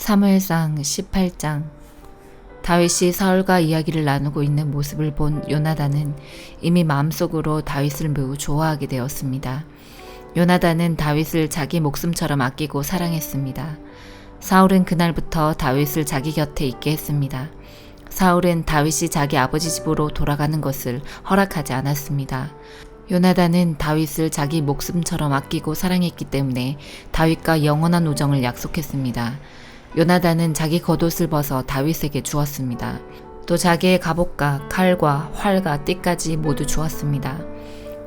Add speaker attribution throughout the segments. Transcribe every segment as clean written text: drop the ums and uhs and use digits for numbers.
Speaker 1: 사무엘상 18장. 다윗이 사울과 이야기를 나누고 있는 모습을 본 요나단은 이미 마음속으로 다윗을 매우 좋아하게 되었습니다. 요나단은 다윗을 자기 목숨처럼 아끼고 사랑했습니다. 사울은 그날부터 다윗을 자기 곁에 있게 했습니다. 사울은 다윗이 자기 아버지 집으로 돌아가는 것을 허락하지 않았습니다. 요나단은 다윗을 자기 목숨처럼 아끼고 사랑했기 때문에 다윗과 영원한 우정을 약속했습니다. 요나단은 자기 겉옷을 벗어 다윗에게 주었습니다. 또 자기의 갑옷과 칼과 활과 띠까지 모두 주었습니다.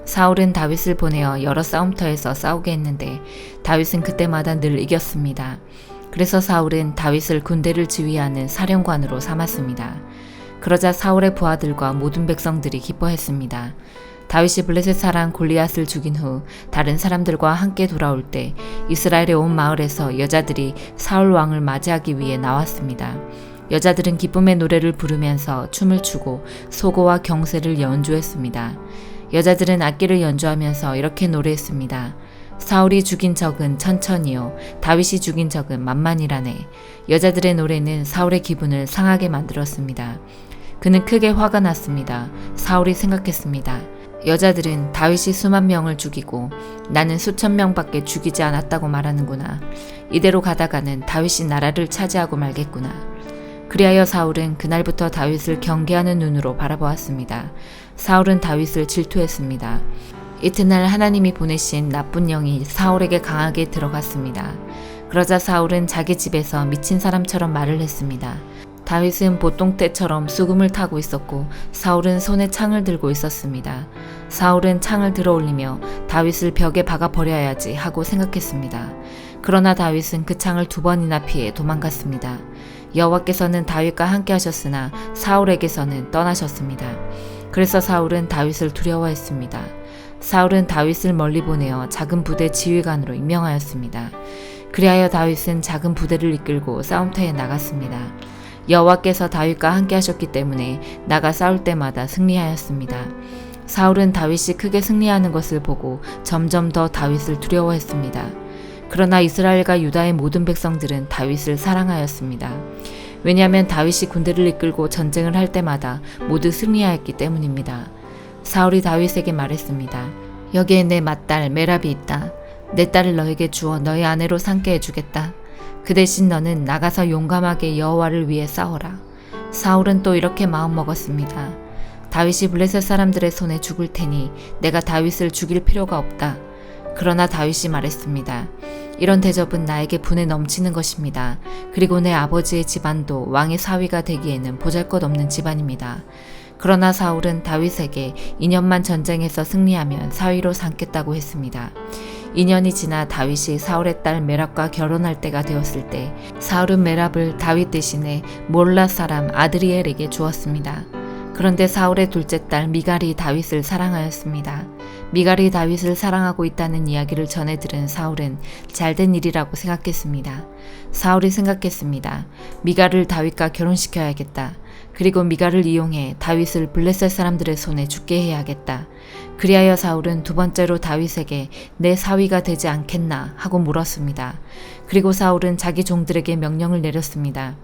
Speaker 1: 사울은 다윗을 보내어 여러 싸움터에서 싸우게 했는데 다윗은 그때마다 늘 이겼습니다. 그래서 사울은 다윗을 군대를 지휘하는 사령관으로 삼았습니다. 그러자 사울의 부하들과 모든 백성들이 기뻐했습니다. 다윗이 블레셋 사람 골리앗을 죽인 후 다른 사람들과 함께 돌아올 때 이스라엘의 온 마을에서 여자들이 사울 왕을 맞이하기 위해 나왔습니다. 여자들은 기쁨의 노래를 부르면서 춤을 추고 소고와 경세를 연주했습니다. 여자들은 악기를 연주하면서 이렇게 노래했습니다. 사울이 죽인 적은 천천히요, 다윗이 죽인 적은 만만이라네. 여자들의 노래는 사울의 기분을 상하게 만들었습니다. 그는 크게 화가 났습니다. 사울이 생각했습니다. 여자들은 다윗이 수만 명을 죽이고 나는 수천 명밖에 죽이지 않았다고 말하는구나. 이대로 가다가는 다윗이 나라를 차지하고 말겠구나. 그리하여 사울은 그날부터 다윗을 경계하는 눈으로 바라보았습니다. 사울은 다윗을 질투했습니다. 이튿날 하나님이 보내신 나쁜 영이 사울에게 강하게 들어갔습니다. 그러자 사울은 자기 집에서 미친 사람처럼 말을 했습니다. 다윗은 보통때처럼 수금을 타고 있었고 사울은 손에 창을 들고 있었습니다. 사울은 창을 들어 올리며 다윗을 벽에 박아 버려야지 하고 생각했습니다. 그러나 다윗은 그 창을 2번이나 피해 도망갔습니다. 여호와께서는 다윗과 함께 하셨으나 사울에게서는 떠나셨습니다. 그래서 사울은 다윗을 두려워했습니다. 사울은 다윗을 멀리 보내어 작은 부대 지휘관으로 임명하였습니다. 그리하여 다윗은 작은 부대를 이끌고 싸움터에 나갔습니다. 여호와께서 다윗과 함께 하셨기 때문에 나가 싸울 때마다 승리하였습니다. 사울은 다윗이 크게 승리하는 것을 보고 점점 더 다윗을 두려워했습니다. 그러나 이스라엘과 유다의 모든 백성들은 다윗을 사랑하였습니다. 왜냐하면 다윗이 군대를 이끌고 전쟁을 할 때마다 모두 승리하였기 때문입니다. 사울이 다윗에게 말했습니다. 여기에 내 맏딸 메랍이 있다. 내 딸을 너에게 주어 너의 아내로 삼게 해주겠다. 그 대신 너는 나가서 용감하게 여호와를 위해 싸워라. 사울은 또 이렇게 마음먹었습니다. 다윗이 블레셋 사람들의 손에 죽을 테니 내가 다윗을 죽일 필요가 없다. 그러나 다윗이 말했습니다. 이런 대접은 나에게 분에 넘치는 것입니다. 그리고 내 아버지의 집안도 왕의 사위가 되기에는 보잘것없는 집안입니다. 그러나 사울은 다윗에게 2년만 전쟁에서 승리하면 사위로 삼겠다고 했습니다. 2년이 지나 다윗이 사울의 딸 메랍과 결혼할 때가 되었을 때 사울은 메랍을 다윗 대신에 몰라 사람 아드리엘에게 주었습니다. 그런데 사울의 둘째 딸 미갈이 다윗을 사랑하였습니다. 미갈이 다윗을 사랑하고 있다는 이야기를 전해 들은 사울은 잘된 일이라고 생각했습니다. 사울이 생각했습니다. 미갈을 다윗과 결혼시켜야겠다. 그리고 미갈을 이용해 다윗을 블레셋 사람들의 손에 죽게 해야겠다. 그리하여 사울은 2번째로 다윗에게 내 사위가 되지 않겠나 하고 물었습니다. 그리고 사울은 자기 종들에게 명령을 내렸습니다.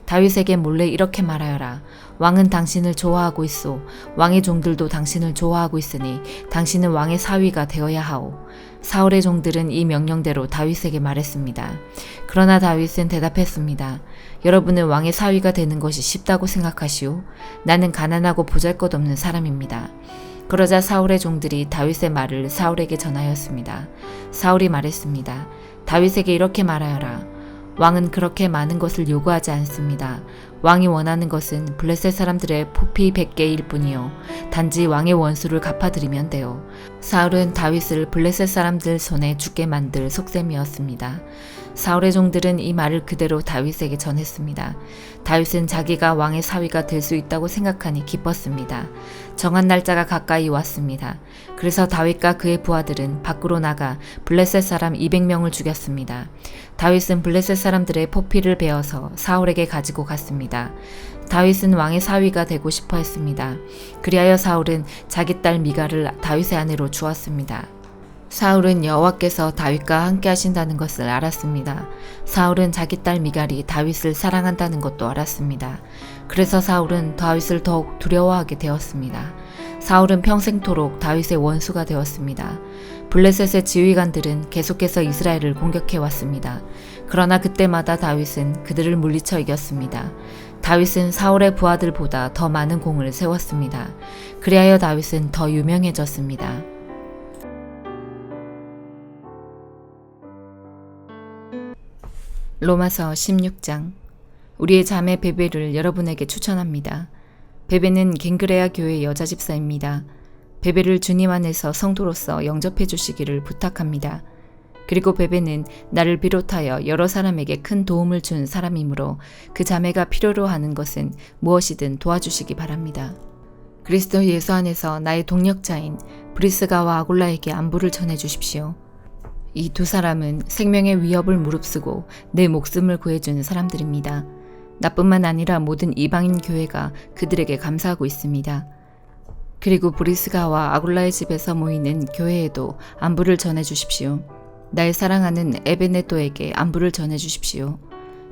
Speaker 1: 다윗에게 몰래 이렇게 말하여라. 왕은 당신을 좋아하고 있소. 왕의 종들도 당신을 좋아하고 있으니 당신은 왕의 사위가 되어야 하오. 사울의 종들은 이 명령대로 다윗에게 말했습니다. 그러나 다윗은 대답했습니다. 여러분은 왕의 사위가 되는 것이 쉽다고 생각하시오? 나는 가난하고 보잘것없는 사람입니다. 그러자 사울의 종들이 다윗의 말을 사울에게 전하였습니다. 사울이 말했습니다. 다윗에게 이렇게 말하여라. 왕은 그렇게 많은 것을 요구하지 않습니다. 왕이 원하는 것은 블레셋 사람들의 포피 100개일 뿐이요. 단지 왕의 원수를 갚아드리면 돼요. 사울은 다윗을 블레셋 사람들 손에 죽게 만들 속셈이었습니다. 사울의 종들은 이 말을 그대로 다윗에게 전했습니다. 다윗은 자기가 왕의 사위가 될 수 있다고 생각하니 기뻤습니다. 정한 날짜가 가까이 왔습니다. 그래서 다윗과 그의 부하들은 밖으로 나가 블레셋 사람 200명을 죽였습니다. 다윗은 블레셋 사람들의 포피를 베어서 사울에게 가지고 갔습니다. 다윗은 왕의 사위가 되고 싶어 했습니다. 그리하여 사울은 자기 딸 미갈을 다윗의 아내로 주었습니다. 사울은 여호와께서 다윗과 함께 하신다는 것을 알았습니다. 사울은 자기 딸 미갈이 다윗을 사랑한다는 것도 알았습니다. 그래서 사울은 다윗을 더욱 두려워하게 되었습니다. 사울은 평생토록 다윗의 원수가 되었습니다. 블레셋의 지휘관들은 계속해서 이스라엘을 공격해 왔습니다. 그러나 그때마다 다윗은 그들을 물리쳐 이겼습니다. 다윗은 사울의 부하들보다 더 많은 공을 세웠습니다. 그리하여 다윗은 더 유명해졌습니다. 로마서 16장. 우리의 자매 베베를 여러분에게 추천합니다. 베베는 갱그레아 교회 여자 집사입니다. 베베를 주님 안에서 성도로서 영접해 주시기를 부탁합니다. 그리고 베베는 나를 비롯하여 여러 사람에게 큰 도움을 준 사람이므로 그 자매가 필요로 하는 것은 무엇이든 도와주시기 바랍니다. 그리스도 예수 안에서 나의 동력자인 브리스가와 아굴라에게 안부를 전해 주십시오. 이 두 사람은 생명의 위협을 무릅쓰고 내 목숨을 구해준 사람들입니다. 나뿐만 아니라 모든 이방인 교회가 그들에게 감사하고 있습니다. 그리고 브리스가와 아굴라의 집에서 모이는 교회에도 안부를 전해 주십시오. 나의 사랑하는 에베네토에게 안부를 전해 주십시오.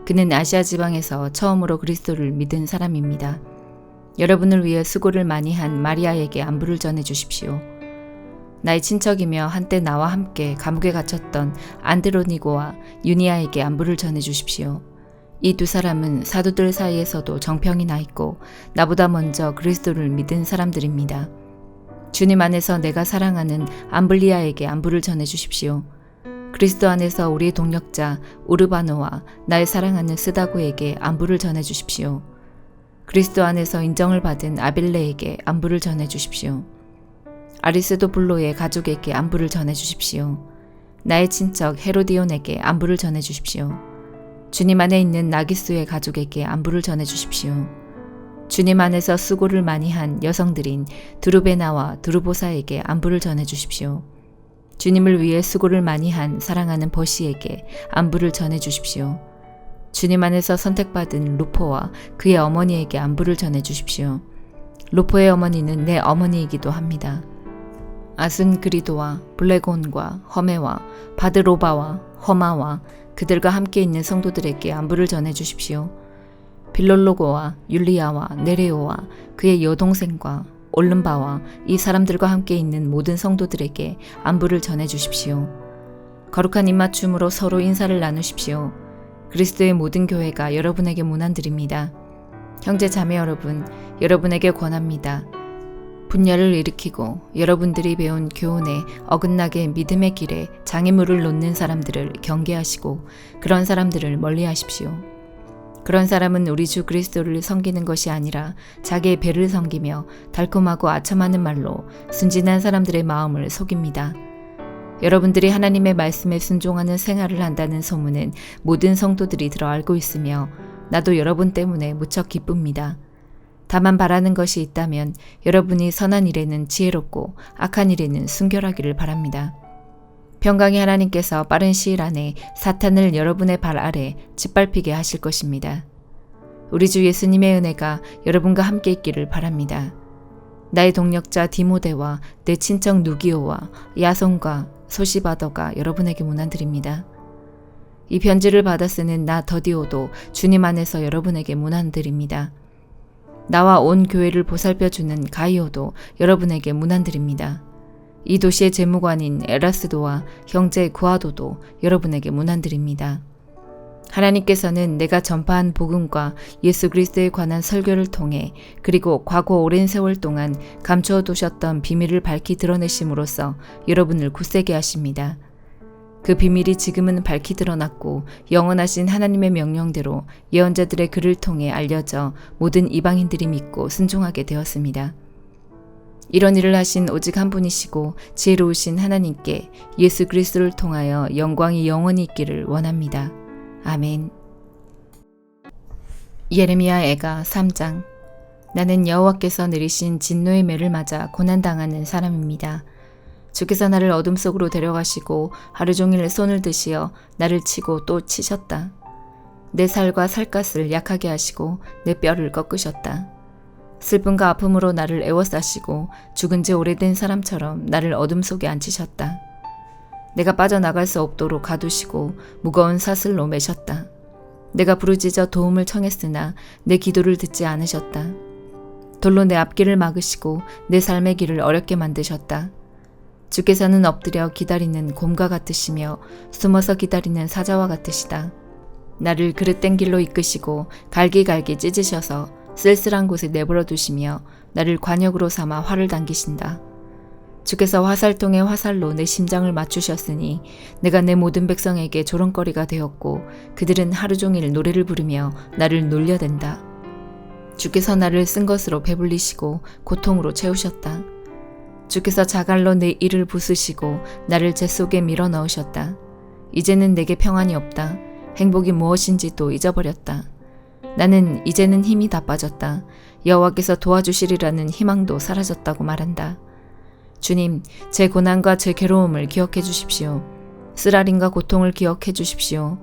Speaker 1: 그는 아시아 지방에서 처음으로 그리스도를 믿은 사람입니다. 여러분을 위해 수고를 많이 한 마리아에게 안부를 전해 주십시오. 나의 친척이며 한때 나와 함께 감옥에 갇혔던 안드로니고와 유니아에게 안부를 전해 주십시오. 이 두 사람은 사도들 사이에서도 정평이 나 있고 나보다 먼저 그리스도를 믿은 사람들입니다. 주님 안에서 내가 사랑하는 암블리아에게 안부를 전해 주십시오. 그리스도 안에서 우리의 동력자 우르바노와 나의 사랑하는 스다고에게 안부를 전해 주십시오. 그리스도 안에서 인정을 받은 아빌레에게 안부를 전해 주십시오. 아리스도블로의 가족에게 안부를 전해 주십시오. 나의 친척 헤로디온에게 안부를 전해 주십시오. 주님 안에 있는 나기수의 가족에게 안부를 전해 주십시오. 주님 안에서 수고를 많이 한 여성들인 드루베나와 드루보사에게 안부를 전해 주십시오. 주님을 위해 수고를 많이 한 사랑하는 버시에게 안부를 전해 주십시오. 주님 안에서 선택받은 루포와 그의 어머니에게 안부를 전해 주십시오. 루포의 어머니는 내 어머니이기도 합니다. 아순그리도와 블레곤과 허메와 바드로바와 허마와 그들과 함께 있는 성도들에게 안부를 전해 주십시오. 빌롤로고와 율리아와 네레오와 그의 여동생과 올름바와 이 사람들과 함께 있는 모든 성도들에게 안부를 전해 주십시오. 거룩한 입맞춤으로 서로 인사를 나누십시오. 그리스도의 모든 교회가 여러분에게 문안드립니다. 형제 자매 여러분, 여러분에게 권합니다. 분열을 일으키고 여러분들이 배운 교훈에 어긋나게 믿음의 길에 장애물을 놓는 사람들을 경계하시고 그런 사람들을 멀리하십시오. 그런 사람은 우리 주 그리스도를 섬기는 것이 아니라 자기의 배를 섬기며 달콤하고 아첨하는 말로 순진한 사람들의 마음을 속입니다. 여러분들이 하나님의 말씀에 순종하는 생활을 한다는 소문은 모든 성도들이 들어 알고 있으며 나도 여러분 때문에 무척 기쁩니다. 다만 바라는 것이 있다면 여러분이 선한 일에는 지혜롭고 악한 일에는 순결하기를 바랍니다. 평강의 하나님께서 빠른 시일 안에 사탄을 여러분의 발 아래 짓밟히게 하실 것입니다. 우리 주 예수님의 은혜가 여러분과 함께 있기를 바랍니다. 나의 동력자 디모데와 내 친척 누기오와 야손과 소시바더가 여러분에게 문안드립니다. 이 편지를 받아 쓰는 나 더디오도 주님 안에서 여러분에게 문안드립니다. 나와 온 교회를 보살펴주는 가이오도 여러분에게 문안드립니다. 이 도시의 재무관인 에라스도와 형제 구아도도 여러분에게 문안드립니다. 하나님께서는 내가 전파한 복음과 예수 그리스도에 관한 설교를 통해 그리고 과거 오랜 세월 동안 감추어 두셨던 비밀을 밝히 드러내심으로써 여러분을 굳세게 하십니다. 그 비밀이 지금은 밝히 드러났고 영원하신 하나님의 명령대로 예언자들의 글을 통해 알려져 모든 이방인들이 믿고 순종하게 되었습니다. 이런 일을 하신 오직 한 분이시고 지혜로우신 하나님께 예수 그리스도를 통하여 영광이 영원히 있기를 원합니다. 아멘. 예레미야 애가 3장. 나는 여호와께서 내리신 진노의 매를 맞아 고난당하는 사람입니다. 주께서 나를 어둠 속으로 데려가시고 하루 종일 손을 드시어 나를 치고 또 치셨다. 내 살과 살갗을 약하게 하시고 내 뼈를 꺾으셨다. 슬픔과 아픔으로 나를 애워싸시고 죽은 지 오래된 사람처럼 나를 어둠 속에 앉히셨다. 내가 빠져나갈 수 없도록 가두시고 무거운 사슬로 매셨다. 내가 부르짖어 도움을 청했으나 내 기도를 듣지 않으셨다. 돌로 내 앞길을 막으시고 내 삶의 길을 어렵게 만드셨다. 주께서는 엎드려 기다리는 곰과 같으시며 숨어서 기다리는 사자와 같으시다. 나를 그릇된 길로 이끄시고 갈기갈기 찢으셔서 쓸쓸한 곳에 내버려 두시며 나를 관역으로 삼아 활을 당기신다. 주께서 화살통에 화살로 내 심장을 맞추셨으니 내가 내 모든 백성에게 조롱거리가 되었고 그들은 하루 종일 노래를 부르며 나를 놀려댄다. 주께서 나를 쓴 것으로 배불리시고 고통으로 채우셨다. 주께서 자갈로 내 이를 부수시고 나를 재 속에 밀어 넣으셨다. 이제는 내게 평안이 없다. 행복이 무엇인지도 잊어버렸다. 나는 이제는 힘이 다 빠졌다. 여호와께서 도와주시리라는 희망도 사라졌다고 말한다. 주님, 제 고난과 제 괴로움을 기억해 주십시오. 쓰라림과 고통을 기억해 주십시오.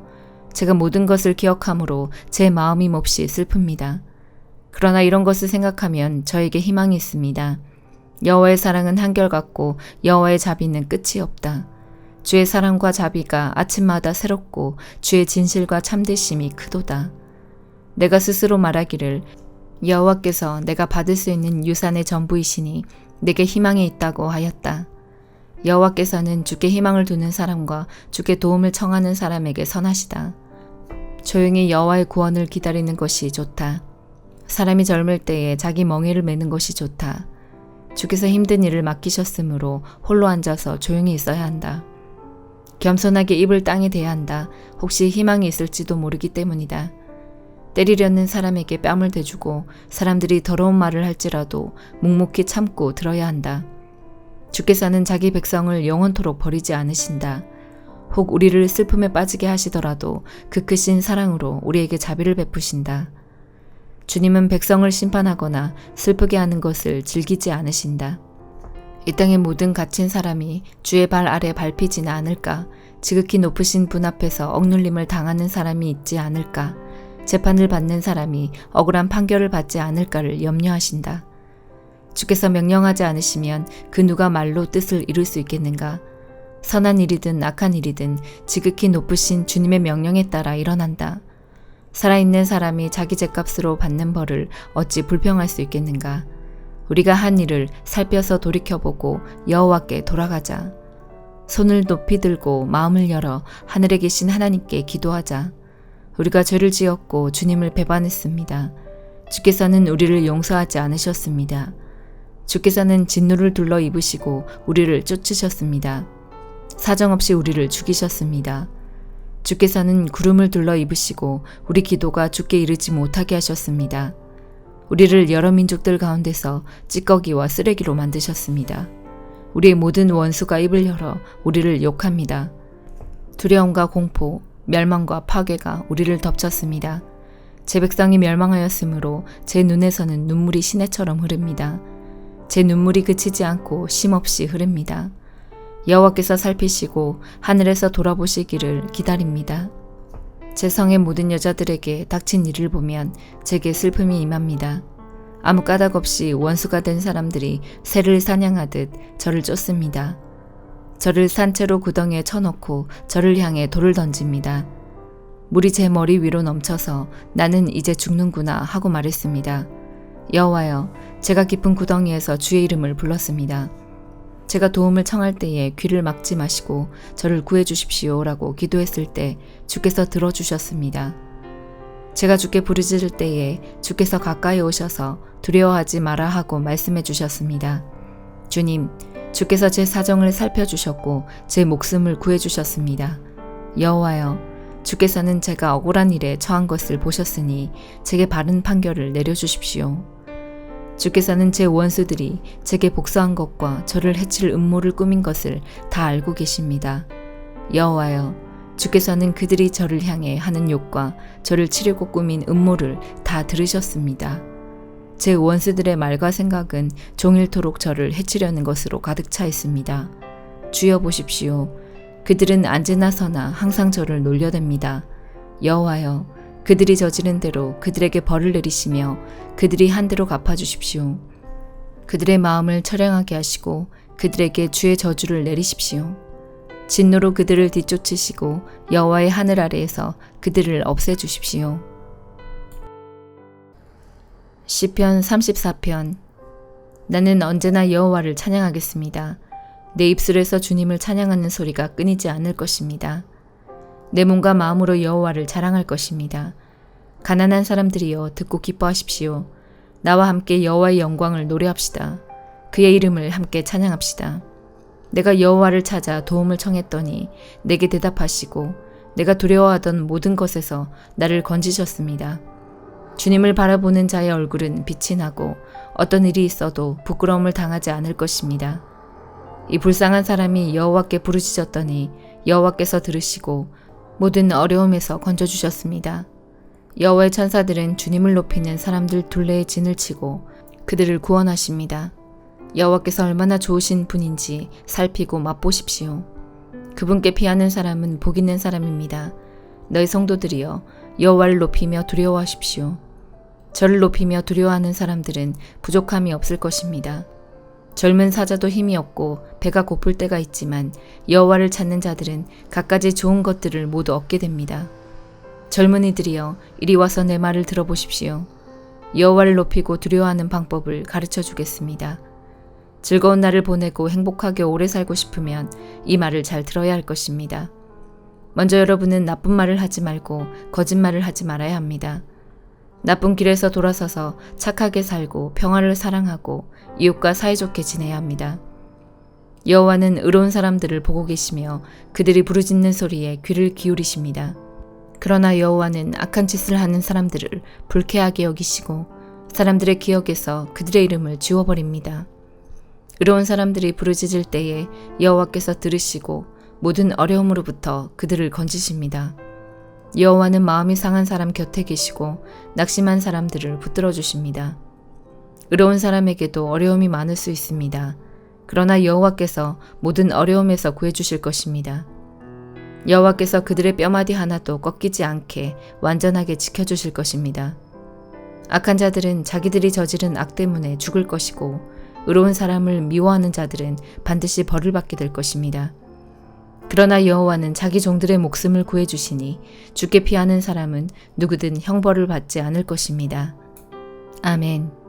Speaker 1: 제가 모든 것을 기억함으로 제 마음이 몹시 슬픕니다. 그러나 이런 것을 생각하면 저에게 희망이 있습니다. 여호와의 사랑은 한결같고 여호와의 자비는 끝이 없다. 주의 사랑과 자비가 아침마다 새롭고 주의 진실과 참되심이 크도다. 내가 스스로 말하기를 여호와께서 내가 받을 수 있는 유산의 전부이시니 내게 희망이 있다고 하였다. 여호와께서는 주께 희망을 두는 사람과 주께 도움을 청하는 사람에게 선하시다. 조용히 여호와의 구원을 기다리는 것이 좋다. 사람이 젊을 때에 자기 멍에를 매는 것이 좋다. 주께서 힘든 일을 맡기셨으므로 홀로 앉아서 조용히 있어야 한다. 겸손하게 입을 땅에 대야 한다. 혹시 희망이 있을지도 모르기 때문이다. 때리려는 사람에게 뺨을 대주고 사람들이 더러운 말을 할지라도 묵묵히 참고 들어야 한다. 주께서는 자기 백성을 영원토록 버리지 않으신다. 혹 우리를 슬픔에 빠지게 하시더라도 그 크신 사랑으로 우리에게 자비를 베푸신다. 주님은 백성을 심판하거나 슬프게 하는 것을 즐기지 않으신다. 이 땅의 모든 갇힌 사람이 주의 발 아래 밟히지는 않을까? 지극히 높으신 분 앞에서 억눌림을 당하는 사람이 있지 않을까? 재판을 받는 사람이 억울한 판결을 받지 않을까를 염려하신다. 주께서 명령하지 않으시면 그 누가 말로 뜻을 이룰 수 있겠는가? 선한 일이든 악한 일이든 지극히 높으신 주님의 명령에 따라 일어난다. 살아있는 사람이 자기 죗값으로 받는 벌을 어찌 불평할 수 있겠는가? 우리가 한 일을 살펴서 돌이켜보고 여호와께 돌아가자. 손을 높이 들고 마음을 열어 하늘에 계신 하나님께 기도하자. 우리가 죄를 지었고 주님을 배반했습니다. 주께서는 우리를 용서하지 않으셨습니다. 주께서는 진노를 둘러 입으시고 우리를 쫓으셨습니다. 사정없이 우리를 죽이셨습니다. 주께서는 구름을 둘러 입으시고 우리 기도가 주께 이르지 못하게 하셨습니다. 우리를 여러 민족들 가운데서 찌꺼기와 쓰레기로 만드셨습니다. 우리의 모든 원수가 입을 열어 우리를 욕합니다. 두려움과 공포, 멸망과 파괴가 우리를 덮쳤습니다. 제 백성이 멸망하였으므로 제 눈에서는 눈물이 시내처럼 흐릅니다. 제 눈물이 그치지 않고 쉼없이 흐릅니다. 여호와께서 살피시고 하늘에서 돌아보시기를 기다립니다. 제 성의 모든 여자들에게 닥친 일을 보면 제게 슬픔이 임합니다. 아무 까닭 없이 원수가 된 사람들이 새를 사냥하듯 저를 쫓습니다. 저를 산채로 구덩이에 쳐놓고 저를 향해 돌을 던집니다. 물이 제 머리 위로 넘쳐서 나는 이제 죽는구나 하고 말했습니다. 여호와여, 제가 깊은 구덩이에서 주의 이름을 불렀습니다. 제가 도움을 청할 때에 귀를 막지 마시고 저를 구해 주십시오라고 기도했을 때 주께서 들어주셨습니다. 제가 주께 부르짖을 때에 주께서 가까이 오셔서 두려워하지 마라 하고 말씀해 주셨습니다. 주님, 주께서 제 사정을 살펴주셨고 제 목숨을 구해 주셨습니다. 여호와여, 주께서는 제가 억울한 일에 처한 것을 보셨으니 제게 바른 판결을 내려주십시오. 주께서는 제 원수들이 제게 복수한 것과 저를 해칠 음모를 꾸민 것을 다 알고 계십니다. 여호와여, 주께서는 그들이 저를 향해 하는 욕과 저를 치려고 꾸민 음모를 다 들으셨습니다. 제 원수들의 말과 생각은 종일토록 저를 해치려는 것으로 가득 차 있습니다. 주여 보십시오. 그들은 앉으나 서나 항상 저를 놀려댑니다. 여호와여, 그들이 저지른 대로 그들에게 벌을 내리시며 그들이 한 대로 갚아주십시오. 그들의 마음을 처량하게 하시고 그들에게 주의 저주를 내리십시오. 진노로 그들을 뒤쫓으시고 여호와의 하늘 아래에서 그들을 없애주십시오. 시편 34편. 나는 언제나 여호와를 찬양하겠습니다. 내 입술에서 주님을 찬양하는 소리가 끊이지 않을 것입니다. 내 몸과 마음으로 여호와를 자랑할 것입니다. 가난한 사람들이여 듣고 기뻐하십시오. 나와 함께 여호와의 영광을 노래합시다. 그의 이름을 함께 찬양합시다. 내가 여호와를 찾아 도움을 청했더니 내게 대답하시고 내가 두려워하던 모든 것에서 나를 건지셨습니다. 주님을 바라보는 자의 얼굴은 빛이 나고 어떤 일이 있어도 부끄러움을 당하지 않을 것입니다. 이 불쌍한 사람이 여호와께 부르짖었더니 여호와께서 들으시고 모든 어려움에서 건져주셨습니다. 여호와의 천사들은 주님을 높이는 사람들 둘레에 진을 치고 그들을 구원하십니다. 여호와께서 얼마나 좋으신 분인지 살피고 맛보십시오. 그분께 피하는 사람은 복 있는 사람입니다. 너희 성도들이여 여호와를 높이며 두려워하십시오. 저를 높이며 두려워하는 사람들은 부족함이 없을 것입니다. 젊은 사자도 힘이 없고 배가 고플 때가 있지만 여호와를 찾는 자들은 갖가지 좋은 것들을 모두 얻게 됩니다. 젊은이들이여 이리 와서 내 말을 들어보십시오. 여호와를 높이고 두려워하는 방법을 가르쳐 주겠습니다. 즐거운 날을 보내고 행복하게 오래 살고 싶으면 이 말을 잘 들어야 할 것입니다. 먼저 여러분은 나쁜 말을 하지 말고 거짓말을 하지 말아야 합니다. 나쁜 길에서 돌아서서 착하게 살고 평화를 사랑하고 이웃과 사이좋게 지내야 합니다. 여호와는 의로운 사람들을 보고 계시며 그들이 부르짖는 소리에 귀를 기울이십니다. 그러나 여호와는 악한 짓을 하는 사람들을 불쾌하게 여기시고 사람들의 기억에서 그들의 이름을 지워버립니다. 의로운 사람들이 부르짖을 때에 여호와께서 들으시고 모든 어려움으로부터 그들을 건지십니다. 여호와는 마음이 상한 사람 곁에 계시고 낙심한 사람들을 붙들어 주십니다. 의로운 사람에게도 어려움이 많을 수 있습니다. 그러나 여호와께서 모든 어려움에서 구해주실 것입니다. 여호와께서 그들의 뼈마디 하나도 꺾이지 않게 완전하게 지켜주실 것입니다. 악한 자들은 자기들이 저지른 악 때문에 죽을 것이고 의로운 사람을 미워하는 자들은 반드시 벌을 받게 될 것입니다. 그러나 여호와는 자기 종들의 목숨을 구해주시니 죽게 피하는 사람은 누구든 형벌을 받지 않을 것입니다. 아멘.